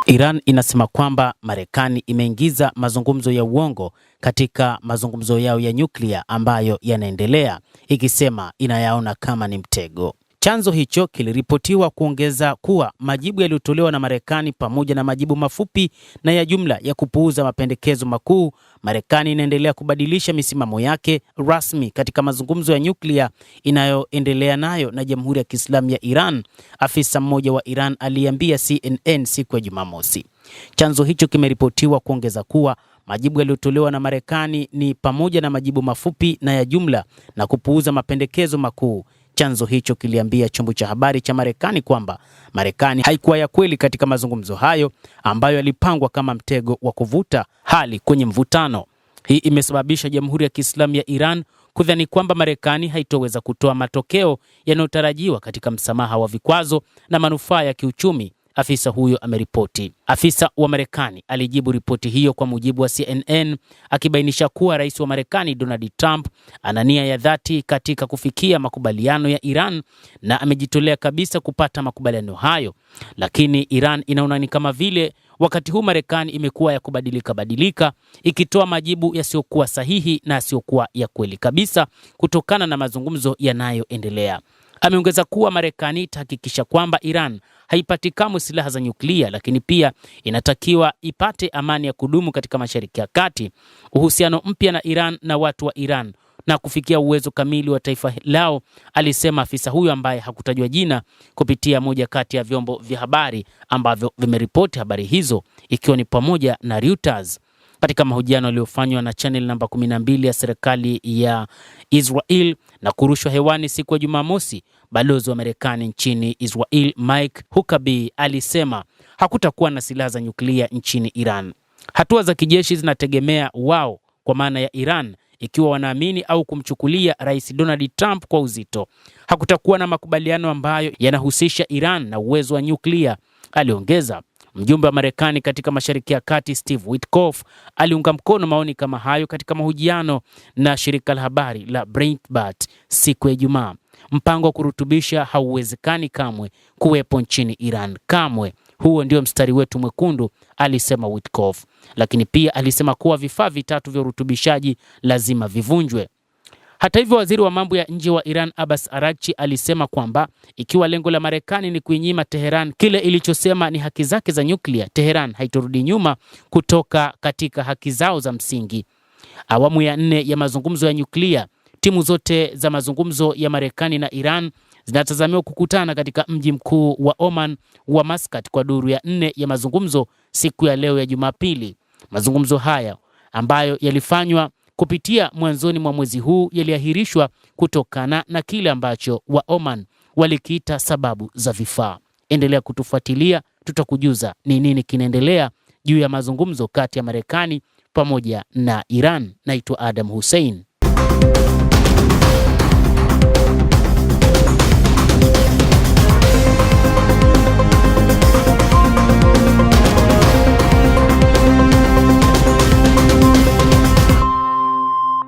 Iran inasema kwamba Marekani imeingiza mazungumzo ya uongo katika mazungumzo yao ya nyuklia ambayo yanaendelea, ikisema inayaona kama ni mtego. Chanzo hicho kiliripotiwa kuongeza kuwa majibu yaliyotolewa na Marekani pamoja na majibu mafupi na ya jumla ya kupuuza mapendekezo makuu, Marekani inaendelea kubadilisha misimamo yake rasmi katika mazungumzo ya nyuklia inayoendelea nayo na Jamhuri ya Kiislamu ya Iran, afisa mmoja wa Iran aliambia CNN siku ya Jumamosi. Chanzo hicho kimeripotiwa kuongeza kuwa majibu yaliyotolewa na Marekani ni pamoja na majibu mafupi na ya jumla na kupuuza mapendekezo makuu. Chanzo hicho kiliambia chombo cha habari cha Marekani kwamba Marekani haikuwa ya kweli katika mazungumzo hayo ambayo yalipangwa kama mtego wa kuvuta hali kwenye mvutano. Hii imesababisha Jamhuri ya Kiislamu ya Iran kudhani kwamba Marekani haitoweza kutoa matokeo yanayotarajiwa katika msamaha wa vikwazo na manufaa ya kiuchumi, afisa huyo ameripoti. Afisa wa Marekani alijibu ripoti hiyo kwa mujibu wa CNN, akibainisha kuwa rais wa Marekani Donald Trump ana nia ya dhati katika kufikia makubaliano ya Iran na amejitolea kabisa kupata makubaliano hayo, lakini Iran inaona ni kama vile wakati huu Marekani imekuwa ya kubadilika ikitoa majibu yasiyokuwa sahihi na yasiyokuwa ya kweli kabisa kutokana na mazungumzo yanayoendelea. Ameongeza kuwa Marekani itahakikisha kwamba Iran haipati kamwe silaha za nyuklia, lakini pia inatakiwa ipate amani ya kudumu katika Mashariki ya Kati, uhusiano mpya na Iran na watu wa Iran na kufikia uwezo kamili wa taifa lao, alisema afisa huyo ambaye hakutajwa jina kupitia moja kati ya vyombo vya habari ambavyo vimeripoti habari hizo, ikiwa ni pamoja na Reuters. Katika mahojiano yaliyofanywa na channel namba 12 ya serikali ya Israel na kurushwa hewani siku ya Jumamosi, balozi wa Marekani nchini Israel Mike Huckabee alisema hakutakuwa na silaha za nyuklia nchini Iran. Hatua za kijeshi zinategemea wao, kwa maana ya Iran, ikiwa wanaamini au kumchukulia Rais Donald Trump kwa uzito. Hakutakuwa na makubaliano ambayo yanahusisha Iran na uwezo wa nyuklia, aliongeza. Mjumbe wa Marekani katika Mashariki ya Kati Steve Witkoff aliunga mkono maoni kama hayo katika mahojiano na shirika la habari la Breitbart siku ya Ijumaa. Mpango wa kurutubisha hauwezekani kamwe kuwepo nchini Iran, kamwe. Huo ndio mstari wetu mwekundu, alisema Witkoff. Lakini pia alisema kuwa vifaa vitatu vya urutubishaji lazima vivunjwe. Hata hivyo, waziri wa mambo ya nje wa Iran Abbas Araghchi alisema kwamba ikiwa lengo la Marekani ni kuinyima Teheran kile ilichosema ni haki zake za nyuklia, Teheran haitorudi nyuma kutoka katika haki zao za msingi. Awamu ya 4 ya mazungumzo ya nyuklia, timu zote za mazungumzo ya Marekani na Iran zinatazamiwa kukutana katika mji mkuu wa Oman wa Muscat kwa duru ya 4 ya mazungumzo siku ya leo ya Jumapili. Mazungumzo haya ambayo yalifanywa kupitia mwanzoni mwa mwezi huu yaliahirishwa kutokana na kile ambacho wa Oman walikiita sababu za vifaa. Endelea kutufuatilia, tutakujuza ni nini kinaendelea juu ya mazungumzo kati ya Marekani pamoja na Iran. Naitwa Adam Hussein.